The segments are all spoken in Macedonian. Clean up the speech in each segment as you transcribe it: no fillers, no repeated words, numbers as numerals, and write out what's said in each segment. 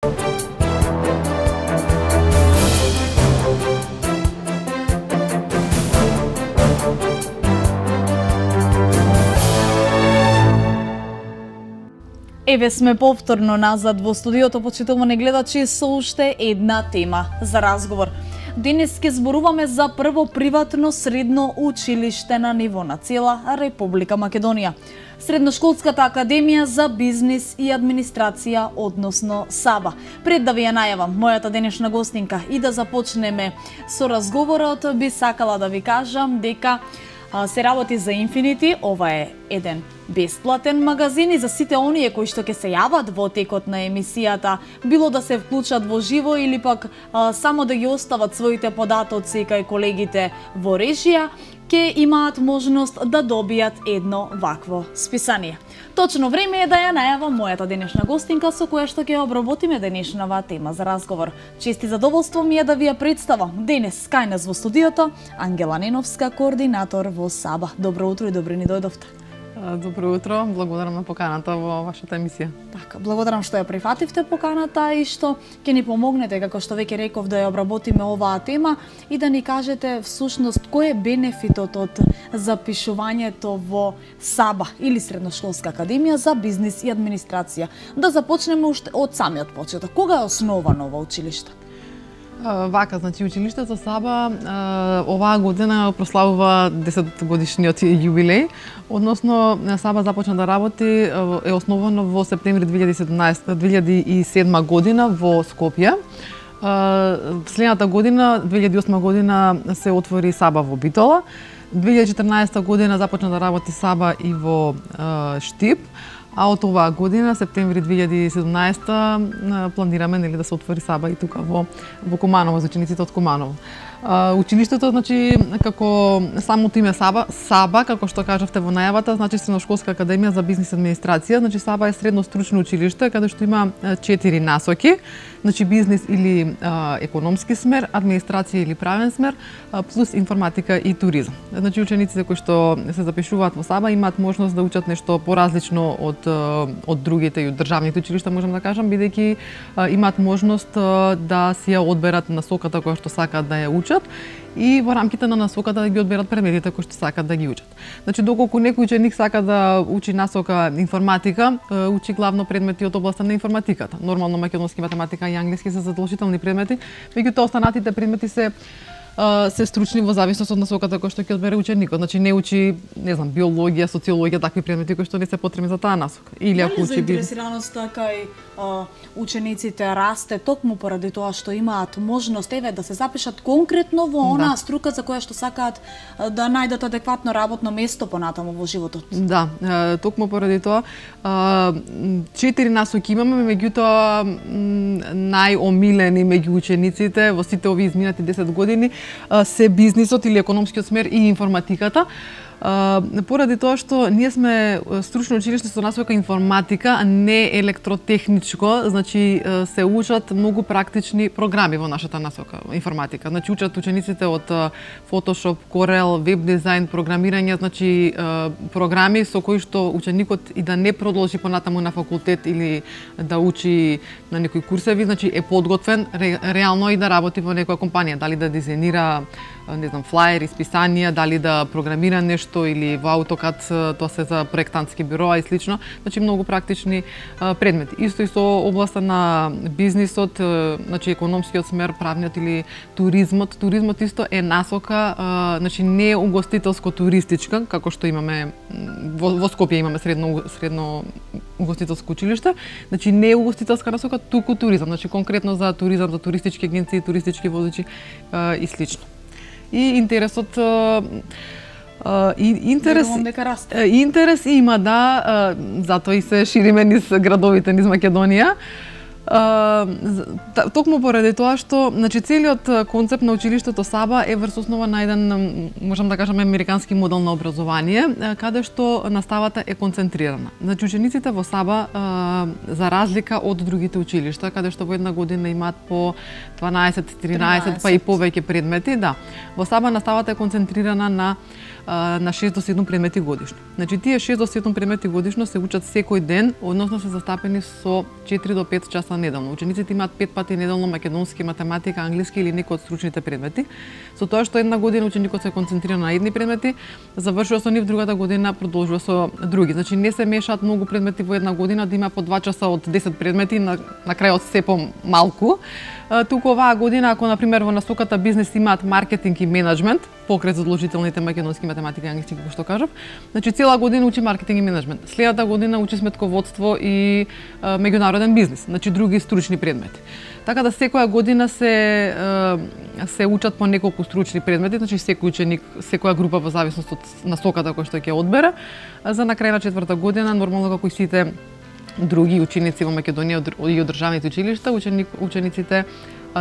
Еве сме повторно назад во студиото, почитувани гледачи, со уште една тема за разговор. Денес ќе зборуваме за прво приватно средно училиште на ниво на цела Република Македонија. Средношколската академија за бизнис и администрација, односно САБА. Пред да ви ја најавам мојата денешна гостинка и да започнеме со разговорот, би сакала да ви кажам дека се работи за Infinity. Ова е еден бесплатен магазин и за сите оние кои што ќе се јават во текот на емисијата, било да се вклучат во живо или пак само да ги остават своите податоци кај колегите во режија, ќе имаат можност да добијат едно вакво списание. Точно време е да ја најавам мојата денешна гостинка со која што ќе обработиме денешнава тема за разговор. Чест и задоволство ми е да ви ја представам денес кај нас во студиото Ангела Неновска, координатор во САБА. Добро утро и добро ни дојдовте. Добро утро, благодарам на поканата во вашата емисија. Така, благодарам што ја прифативте поканата и што ќе ни помогнете, како што веќе реков, да ја обработиме оваа тема и да ни кажете всушност кој е бенефитот од запишувањето во САБА или Средношколска академија за бизнис и администрација. Да започнеме уште од самиот почеток. Кога е основано ова училиште? Вака, значи, училиштето САБА оваа година прославува 10 годишниот јубилеј, односно САБА започна да работи, е основано во септември 2007 година во Скопје. Следната година, 2008 година, се отвори САБА во Битола. 2014 година започна да работи САБА и во Штип. А од оваа година, септември 2017, планираме да се отвори САБА и тука во Куманово, за учениците од Куманово. Училиштето, значи, како самото име САБА, како што кажавте во најавата, значи Средношколска академија за бизнис и администрација. Значи САБА е средно стручно училиште каде што има 4 насоки, значи бизнис или економски смер, администрација или правен смер, плюс информатика и туризам. Значи учениците кои што се запишуваат во САБА имаат можност да учат нешто поразлично од другите и од државните училишта, можам да кажам, бидејќи имаат можност да си ја одберат насоката која што сакаат да ја учат и во рамките на насоката да ги одберат предметите кои што сакаат да ги учат. Значи, доколку некој ученик сака да учи насока информатика, учи главно предмети од областа на информатиката. Нормално македонски, математика и англиски се задолжителни предмети, меѓутоа останатите предмети се стручни во зависност од насоката која што ќе одбере ученикот. Значи не учи, не знам, биологија, социологија, такви предмети кои што не се потребни за таа насока. Или ако учи заинтересираноста кај учениците расте токму поради тоа што имаат можност да се запишат конкретно во онаа струка за која што сакаат да најдат адекватно работно место понатаму во животот. Да, токму поради тоа 4 насоки имаме, меѓутоа најомилени меѓу учениците во сите овие изминати 10 години се бизнисот или економскиот смер и информатиката. Поради тоа што ние сме стручно училиште со насока информатика, а не електротехничко, значи се учат многу практични програми во нашата насока информатика. Значи учат учениците од Photoshop, Corel, веб дизајн, програмирање, значи програми со кои што ученикот и да не продолжи понатаму на факултет или да учи на некои курсеви, значи е подготвен реално и да работи во некоја компанија, дали да дизајнира, не знам, флаери, списанија, дали да програмира нешто или во AutoCAD, тоа се за проектантски бюроа и слично, значи многу практични предмети. Исто и со областа на бизнисот, значи економскиот смер, правниот или туризмот. Туризмот исто е насока, значи не угостителско туристичка, како што имаме во Скопје имаме средно угостителско училиште, значи не угостителска насока, туку туризам, значи конкретно за туризам, за туристички агенции, туристички возачи и слично. И интересот интерес има, да, затоа и се шириме низ градовите низ Македонија. Токму поради тоа што, значи, целиот концепт на училиштето САБА е врз основа на еден, можам да кажам, американски модел на образование, каде што наставата е концентрирана. Значи, учениците во САБА, за разлика од другите училишта, каде што во една година имаат по 12, 13, па и повеќе предмети, да, во САБА наставата е концентрирана на 6 до 7 предмети годишно. Значи, тие 6 до 7 предмети годишно се учат секој ден, односно се застапени со 4 до 5 часа патот неделно. Учениците имаат 5 пати неделно македонски, математика, англиски или некои од стручните предмети. Со тоа што една година ученикот се концентрира на едни предмети, завршува со нив, другата година продолжува со други. Значи не се мешаат многу предмети во една година, да има по 2 часа од 10 предмети, на крајот се помалку. Туку оваа година, ако например во насоката бизнес имаат маркетинг и менеджмент, покрај задолжителните македонски, математика и англиски, како што кажав, значи цела година учи маркетинг и менеджмент. Следната година учи сметководство и меѓународен бизнес, значи други стручни предмети. Така да секоја година се учат по неколку стручни предмети, значи секој ученик, секоја група во зависност од насоката која што ќе одбере, за на крај на 4-та година нормално како и сите други ученици во Македонија и од државните училишта, учениците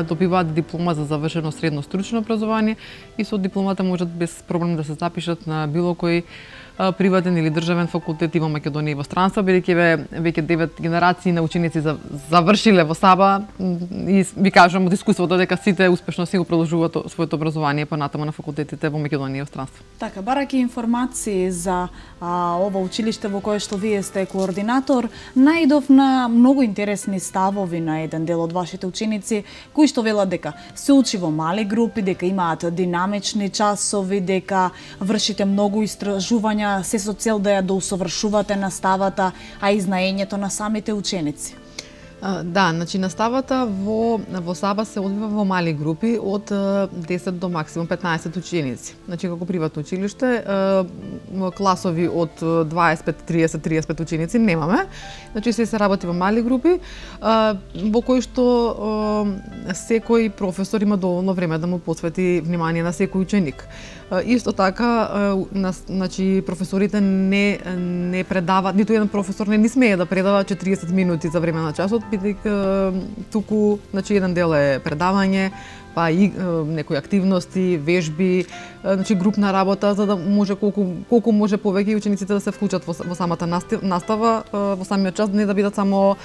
добиваат диплома за завршено средно стручно образование и со дипломата можат без проблем да се запишат на било кој приватен или државен факултет и во Македонија и во странство, бидејќи веќе 9 генерации на ученици завршиле во Саба и ви кажам од искуството дека сите успешно си го продолжуваат своето образование понатаму на факултетите во Македонија и во странство. Така, бараки информации за ова училиште во кое што вие сте координатор, наидов на многу интересни ставови на еден дел од вашите ученици, кои што велат дека се учи во мали групи, дека имаат динамични часови, дека вршите многу истражувања се со цел да ја доусовршувате наставата, а и знаењето на самите ученици. Да, значи наставата во Саба се одвива во мали групи од 10 до максимум 15 ученици. Значи како приватно училиште, класови од 25, 30, 35 ученици немаме. Значи се работи во мали групи, во кои што секој професор има доволно време да му посвети внимание на секој ученик. Исто така, значи професорите не предаваат, ниту еден професор не смее да предава 40 минути за време на часот, бидејќи туку, значи еден дел е предавање, па и некои активности, вежби, значи групна работа, за да може колку може повеќе учениците да се вклучат во самата настава, во самиот час, не да бидат само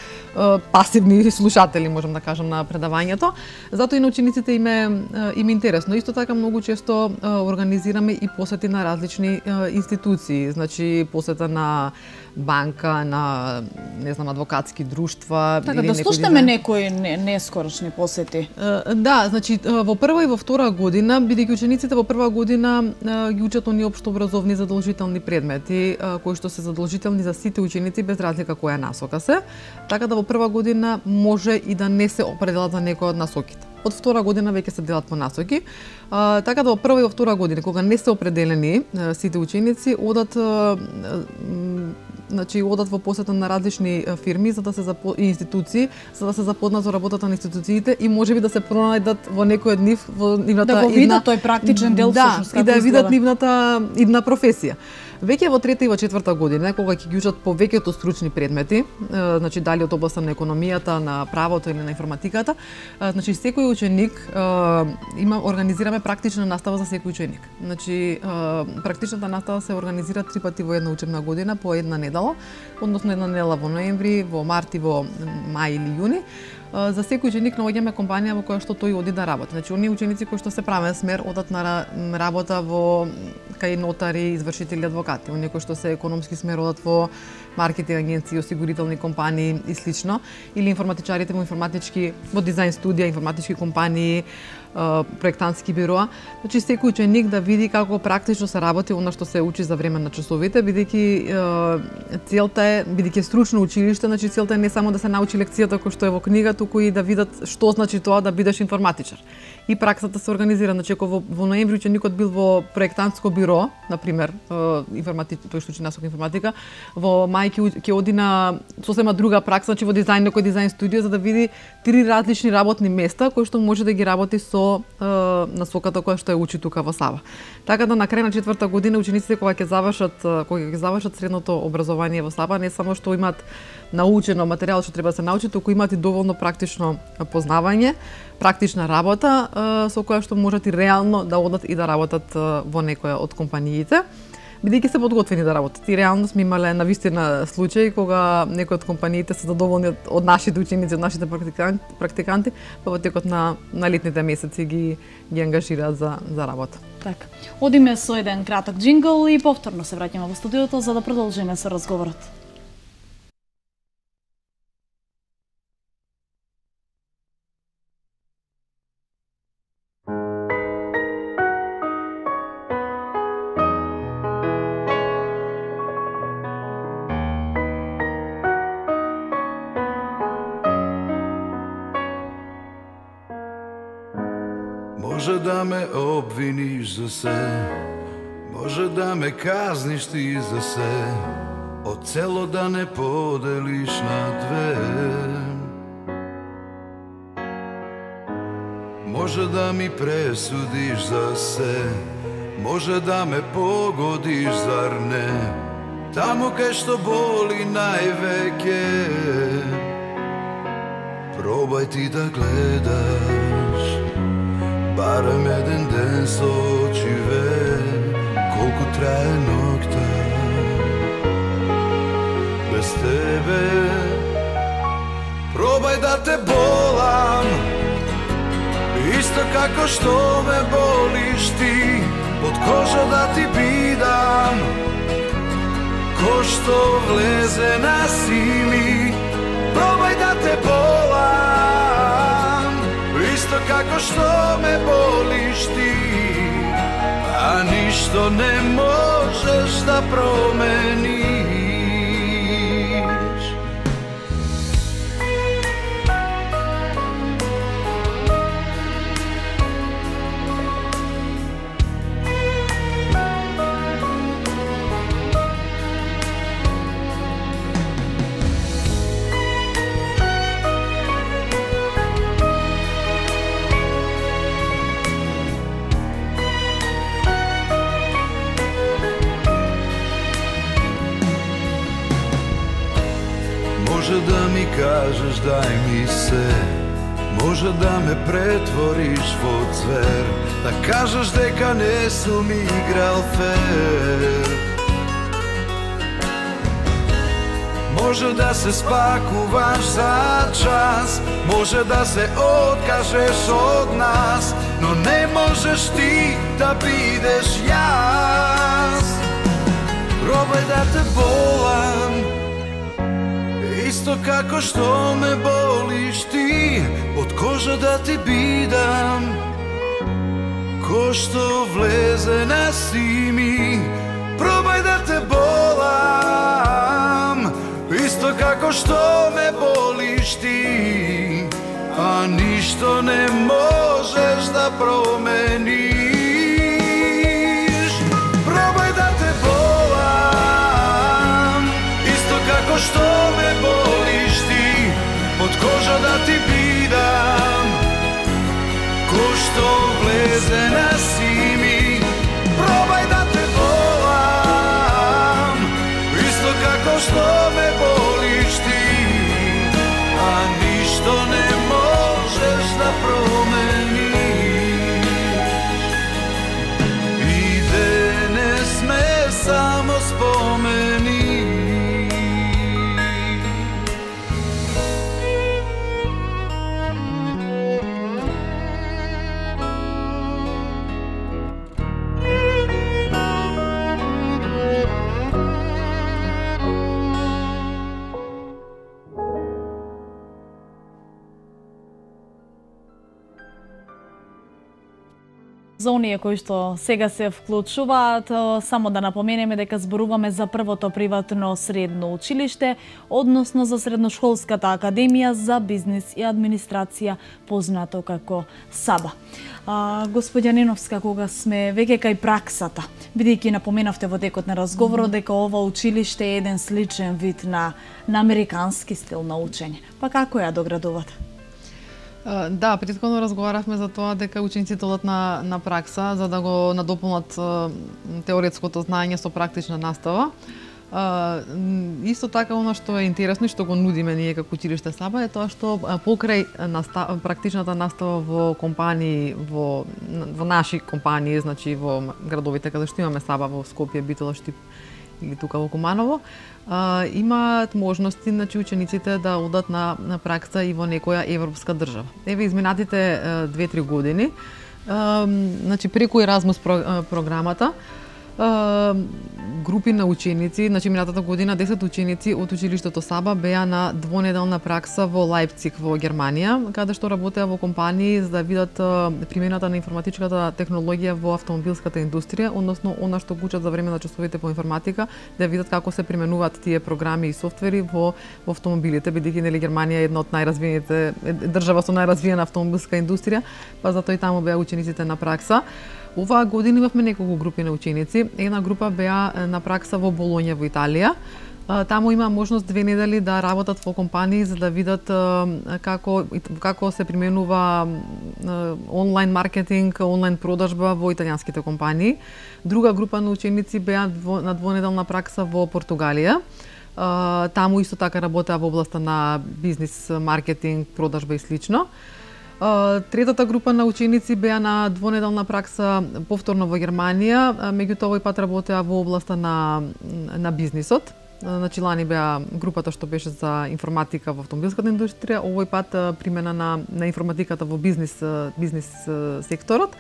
пасивни слушатели, можам да кажам, на предавањето. Затоа и на учениците им е интересно. Исто така многу често организираме и посети на различни институции, значи посета на банка, на адвокатски друштва. Така да слушнеме некои нескорошни посети. Да, значи во прва и во втора година, бидејќи учениците во прва година ги учат оние општообразовни задолжителни предмети, кои што се задолжителни за сите ученици без разлика која насока се, така да во прва година може и да не се определат за некој од насоките. Од втора година веќе се делат по насоки, така да во прва и во втора година, кога не се определени сите ученици, одат во посета на различни фирми и институции, за да се запознаат со работата на институциите и можеби да се пронајдат во некој од нив, во нивната да го видат тој практичен дел всушност како и да видат нивната идна професија. Веќе во трета и во четврта година, кога ќе ги учат повеќето стручни предмети, значи дали од областа на економијата, на правото или на информатиката, значи секој ученик организираме практична настава за секој ученик. Значи практичната настава се организира 3 пати во една учебна година по една недела, односно една недела во ноември, во март и во мај или јуни. За секој ученик наоѓаме компанија во која што тој оди да работи. Значи оние ученици кои што се правен смер одат на работа во кај нотари, извршители, адвокати. Оние кои што се економски смер одат во маркетинг агенции, осигурителни компании и слично, или информатичарите во дизајн студија, информатички компании, проектантски бироа. Значи секој ученик да види како практично се работи она што се учи за време на часовите, бидејќи целта е, бидејќи стручно училиште, значи целта е не само да се научи лекцијата која што е во книга, туку и да видат што значи тоа да бидеш информатичар. И праксата се организира, значи ако во ноември ученикот бил во проектантско биро, на пример, тој што учи насок информатика, во мај ќе оди на сосема друга пракса, значи во некој дизајн студио, за да види 3 различни работни места кои што може да ги работи со насоката која што ја учи тука во Саба. Така да на крај на четврта година учениците кога ќе завршат средното образование во Саба, не само што имаат научено материјал што треба да се научи, туку имаат и доволно практично познавање, практична работа со која што можат и реално да одат и да работат во некоја од компаниите, бидејќи се подготвени да работат. И реално сме имале навистина случаи кога некои од компаниите се задоволни од нашите ученици, од нашите практиканти, па во текот на летните месеци ги ангажираат за работа. Така. Одиме со еден краток џингл и повторно се враќаме во студиото за да продолжиме со разговорот. Може да ме обвиниш за се, може да ме казниш ти за се, од цело да не поделиш на две. Може да ми пресудиш за се, може да ме погодиш, зар не? Таму кај што боли највеќе, пробај ти да гледаш барем еден ден со очиве, колку трае ноќта без тебе. Пробај да те болам, исто како што ме болиш ти, под кожа да ти бидам, ко што влезе на сили. Пробај да те болам, исто како што ме болиш ти, а ништо не можеш да промениш. Може да ми кажеш дај ми се, може да ме претвориш во звер, да кажеш дека не сум играл фер. Може да се спакуваш за час, може да се откажеш од нас, но не можеш ти да бидеш јас. Пробај да те болам, исто како што ме болиш ти, од кожа да ти бидам, ко што влезе на сими. Пробај да те болам, исто како што ме болиш ти, а ништо не можеш да промениш. Пробај да те болам, исто како што ме болиш ти, под кожа да ти бидам, ко што влезе на сими. Пробај да те болам, исто како што ме болиш ти, а ништо не можеш да промениш. И денес сме само спомени. За оние кои што сега се вклучуваат, само да напоменеме дека зборуваме за првото приватно средно училиште, односно за Средношколската академија за бизнис и администрација, познато како САБА. Господја Неновска, кога сме веќе кај праксата, бидејќи напоменавте во текот на разговорот дека ова училиште е еден сличен вид на американски стил на учење, па како ја доградувате? Да, претходно разговаравме за тоа дека учениците одат на пракса за да го надополнат теоретското знаење со практична настава. Исто така, оно што е интересно и што го нудиме ние како училиште САБА е тоа што покрај практичната настава во компании, во наши компании, значи во градовите каде што имаме САБА во Скопје, Битола, Штип или тука во Куманово, имаат можности, значи, учениците да одат на пракса и во некоја европска држава. Еве изминатите 2-3 години, значи преку Еразмус програмата, групи на ученици, значи минатата година 10 ученици од училиштето Саба беа на двонеделна пракса во Лајпциг во Германија, каде што работеа во компании за да видат примената на информатичката технологија во автомобилската индустрија, односно она што го учат за време на часовите по информатика, да видат како се применуваат тие програми и софтвери во автомобилите, бидејќи нели Германија е една од најразвиените држава со најразвиена автомобилска индустрија, па затоа и таму беа учениците на пракса. Оваа година имавме неколку групи на ученици. Една група беа на пракса во Болоња во Италија. Таму има можност 2 недели да работат во компании за да видат како се применува онлайн маркетинг, онлайн продажба во италијанските компании. Друга група на ученици беа на двонеделна пракса во Португалија. Таму исто така работеа во областа на бизнис, маркетинг, продажба и слично. Третата група на ученици беа на двонеделна пракса повторно во Германија, меѓутоа овој пат работеа во областа на бизнисот. Значи лани беа групата што беше за информатика во автомобилската индустрија, овој пат примена на информатиката во бизнис секторот.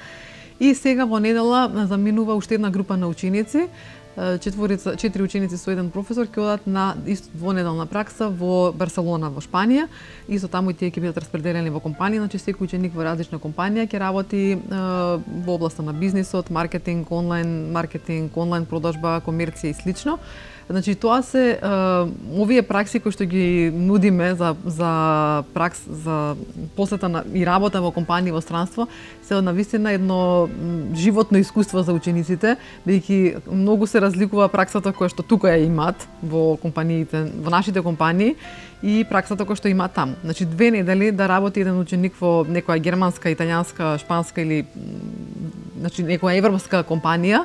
И сега во недела заминува уште една група на ученици. 4 ученици со еден професор ќе одат на исто двонеделна пракса во Барселона во Шпанија. Исто таму и тие ќе бидат распределени во компании, значи секој ученик во различна компанија ќе работи во областа на бизнисот, маркетинг, онлайн продажба, комерција и слично. Значи тоа се овие пракси кои што ги нудиме за посета и работа во компании во странство се навистина едно животно искуство за учениците, бидејќи многу се разликува праксата која што тука ја имаат во компаниите, во нашите компании и праксата која што имаат таму. Значи 2 недели да работи еден ученик во некоја германска, италијанска, шпанска или значи некоја европска компанија,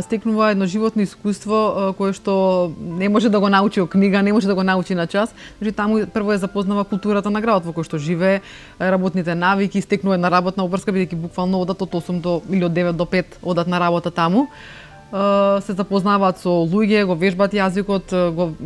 стекнува едно животно искуство кое што не може да го научи од книга, не може да го научи на час. Значи таму прво е запознава културата на градот во кој што живее, работните навики, стекнува една работна обврска бидејќи буквално одат од 8 до или од 9 до 5 одат на работа таму. Се запознаваат со луѓе, го вежбаат јазикот,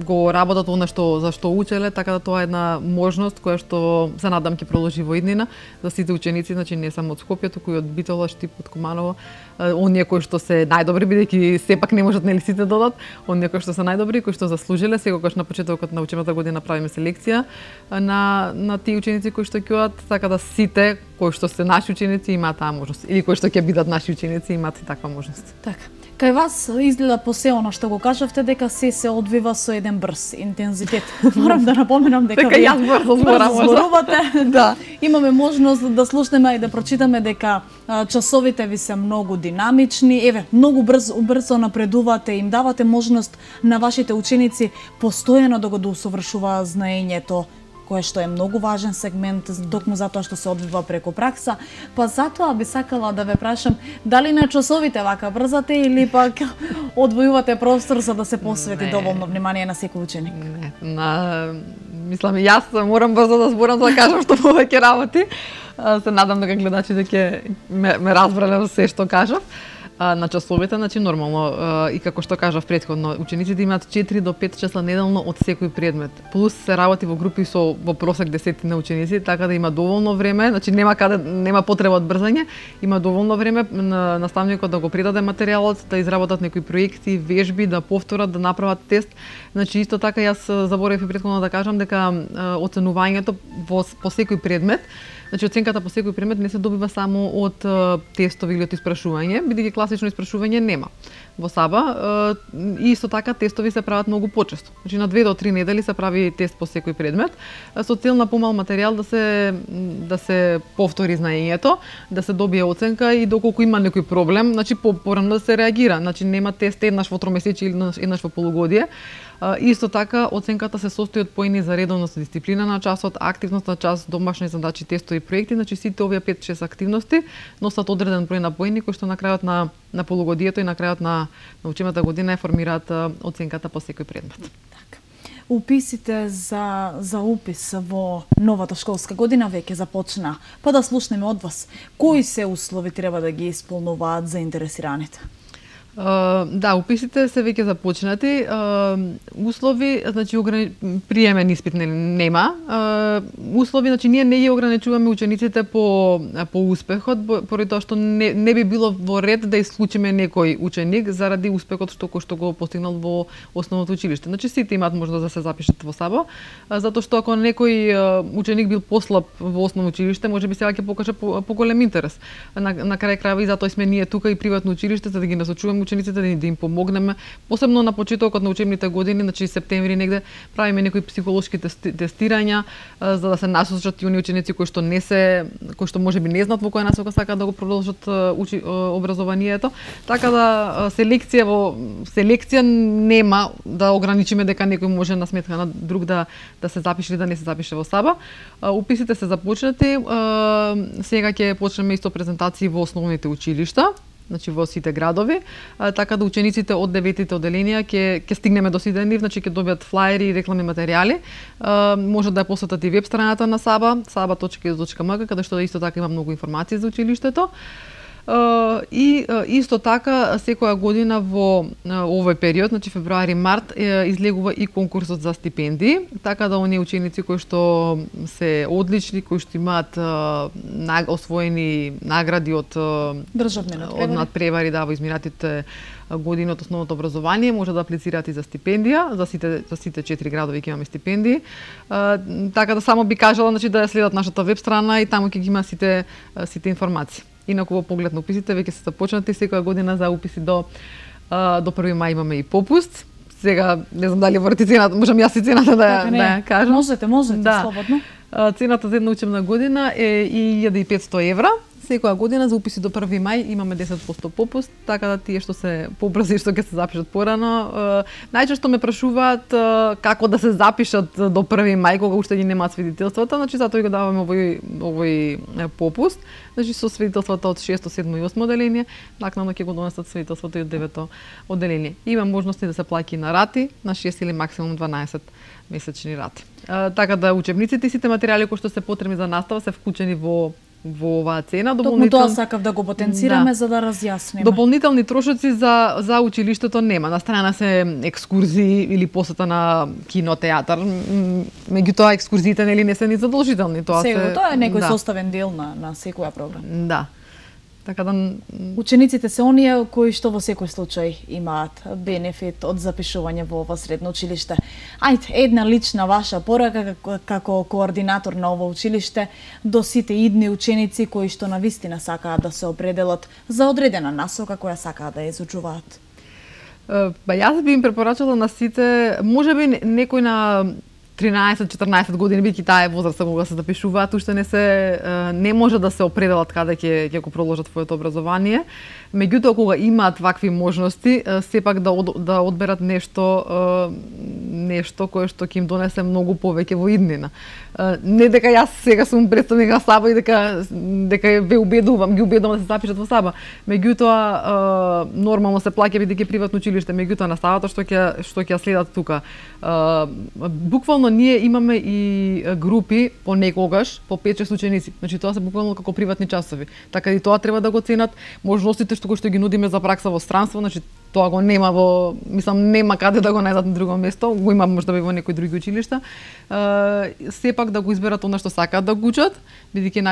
го работат она за што учеле, така да тоа е една можност која што се надам ќе продолжи во иднина за сите ученици, значи не само од Скопје, туку и од Битола, Штип, од Куманово, оние кои што се најдобри, бидејќи сепак не можат нели сите додат, оние кои што се најдобри, кои што заслужиле, секогаш на почетокот на учебната година правиме селекција на тие ученици кои што ќе одат, така да сите кои што се наши ученици имаат таа можност или кои што ќе бидат наши ученици имаат и таква можност. Така. Кај вас изгледа по се она што го кажавте дека се одвива со еден брз интензитет. Морам да напоменам дека вие јас брзо зборувате. Да. Имаме можност да слушнеме и да прочитаме дека часовите ви се многу динамични. Еве, многу брзо напредувате, им давате можност на вашите ученици постојано да го доусовршуваат знаењето, кое што е многу важен сегмент, токму затоа што се одвива преку пракса. Па затоа би сакала да ве прашам, дали на часовите вака брзате или пак одвојувате простор за да се посвети доволно внимание на секој ученик? Не, мислам, јас морам брзо да зборам за да кажам што повеќе работи. Се надам дека гледачите ќе ме разбрале се што кажав. На часовите, значи нормално и како што кажав претходно, учениците имаат 4 до 5 часа неделно од секој предмет. Плюс се работи во групи во просек 10 на ученици, така да има доволно време, значи нема потреба од брзање, има доволно време на наставникот да го предаде материјалот, да изработат некои проекти, вежби, да повторат, да направат тест. Значи исто така јас заборавив и претходно да кажам дека оценувањето по секој предмет, значи оценката по секој предмет не се добива само од тестови или од испрашување, бидејќи класично испрашување нема во Саба. И исто така тестови се прават многу почесто. Значи на 2 до 3 недели се прави тест по секој предмет со цел на помал материјал да се повтори знаењето, да се добие оценка и доколку има некој проблем, значи порано да се реагира. Значи нема тест еднаш во тромесечие или еднаш во полугодие. Исто така, оценката се состои од поени за редовност, дисциплина на часот, активност на час, домашни задачи, тестови, проекти. Значи сите овие 5-6 активности носат одреден број на поени кои што на крајот на полугодието и на крајот на учебната година формираат оценката по секој предмет. Така. Уписите за упис во новата школска година веќе започна. Па да слушнеме од вас, кои се услови треба да ги исполнуваат заинтересираните? Да, уписите се веќе започнати. Услови, значи приемен испит нема. Услови, значи ние не ги ограничуваме учениците по успехот, поради тоа што не би било во ред да исклучиме некој ученик заради успехот кој што го постигнал во основното училиште. Значи сите имаат можност да се запишат во САБО, затоа што ако некој ученик бил послаб во основно училиште, можеби сега ќе покаже поголем интерес. На крај крајва и затоа сме ние тука и приватно училиште за да ги насочуваме учениците, да им помогнеме, посебно на почетокот на учебните години, значи септември негде правиме некои психолошки тестирања за да се насочат и оние ученици кои што можеби не знаат во која насока сакаат да го продолжат образованието. Така да селекција нема да ограничиме дека некој може на сметка на друг да се запише или да не се запише во САБА. Уписите се започнати. Сега ќе почнеме исто презентации во основните училишта, значи во сите градови, така да учениците од 9-тите одделенија ќе стигнеме до сите нив, значи ќе добијат флаери и рекламни материјали. Може да ја посетат и веб страната на САБА, saba.edu.mk, каде што исто така има многу информации за училиштето. И исто така секоја година во овој период, значи февруари-март, излегува и конкурсот за стипендии, така да оние ученици кои што се одлични, кои што имаат освоени награди од надпревари во изминатите години од основното образование, може да аплицираат и за стипендија, за сите 4 градови ќе имаме стипендии. Така да само би кажала, значи да ја следат нашата веб страна и таму ќе ги има сите информации. Инаку во поглед на уписите веќе се започнати секоја година за уписи до 1 мај имаме и попуст. Сега не знам дали ворите цената, можам јас и цената да ја кажам. Можете, слободно. Цената за една учебна година е 1500 евра. Секоја година за уписи до 1 мај имаме 10% попуст, така да тие што се побрзи што ќе се запишат порано. Најчесто ме прашуваат како да се запишат до 1 мај кога уште ги немаат свидетелствата, значи затоа го даваме овој попуст. Значи со свидетелствата од 6, 7 и 8 одделение, накнадно ќе го донесат свидетелството и од 9 одделение. Има можности да се плаќа и на рати, на 6 или максимум 12 месечни рати. Така да учебниците и сите материјали кои што се потребни за настава се вклучени во оваа цена. Токму тоа сакав да го потенцираме за да разјасниме. Дополнителни трошоци за училиштето нема. На страна се екскурзии или посета на кино, театар. Меѓутоа екскурзиите нели не се ни задолжителни. Тоа е некој составен дел на секоја програма. Да. Така да учениците се оние кои што во секој случај имаат бенефит од запишување во ова средно училиште. Ајде, една лична ваша порака како координатор на ова училиште до сите идни ученици кои што навистина сакаат да се определат за одредена насока која сакаат да ја изучуваат. Јас би им препорачала на сите, можеби некој на 13-14 години, бидејќи таа е возраста кога се запишуваат, уште не може да се определат каде ќе го продолжат своето образование. Меѓутоа кога имаат вакви можности, сепак да одберат нешто кое што ќе им донесе многу повеќе во иднина. Не дека јас сега сум представник на САБА и дека ги убедувам да се запишат во САБА. Меѓутоа нормално се плаќа бидејќи приватно училиште, меѓутоа наставата што ќе следат тука. Буквално ние имаме и групи понекогаш по 5-6 ученици. Значи тоа се буквално како приватни часови. Така и тоа треба да го ценат. Можностите што ги нудиме за пракса во странство, значи тоа го нема нема каде да го најдат на друго место, го има можда би во некои други училишта. Сепак да го изберат она што сакаат да го учат, бидејќи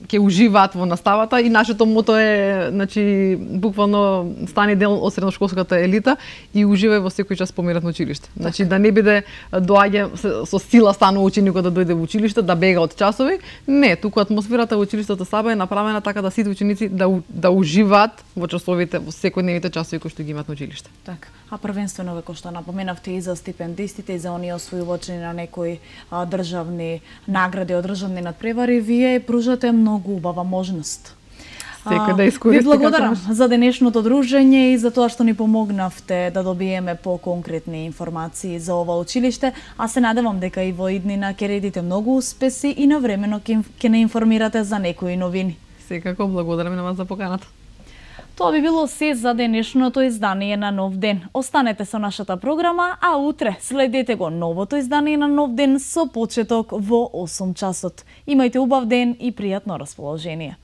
ќе уживаат во наставата и нашето мото е, значи буквално стани дел од средношколската елита и уживај во секој час помират на училиште. Значи да не биде доаѓа со сила станува ученикот да дојде во училиште, да бега од часови. Не, туку атмосферата во училиштето САБА е направена така да сите ученици да уживаат во часовите, во секојдневните часови кои што ги имаат на училиште. Така. А првенствено како што напоменавте и за стипендистите и за оние освојувачи на некои државни награди од државни надпревари, вие пружате многу убава можност. Секој да искористи. Ви благодарам за денешното дружење и за тоа што ни помогнавте да добиеме по-конкретни информации за ова училиште, а се надевам дека и во иднина ќе редите многу успеси и навремено ќе не информирате за некои новини. Секако благодарам на вас за поканата. Тоа би било се за денешното издание на Нов ден. Останете со нашата програма, а утре следете го новото издание на Нов ден со почеток во 8 часот. Имајте убав ден и пријатно расположение.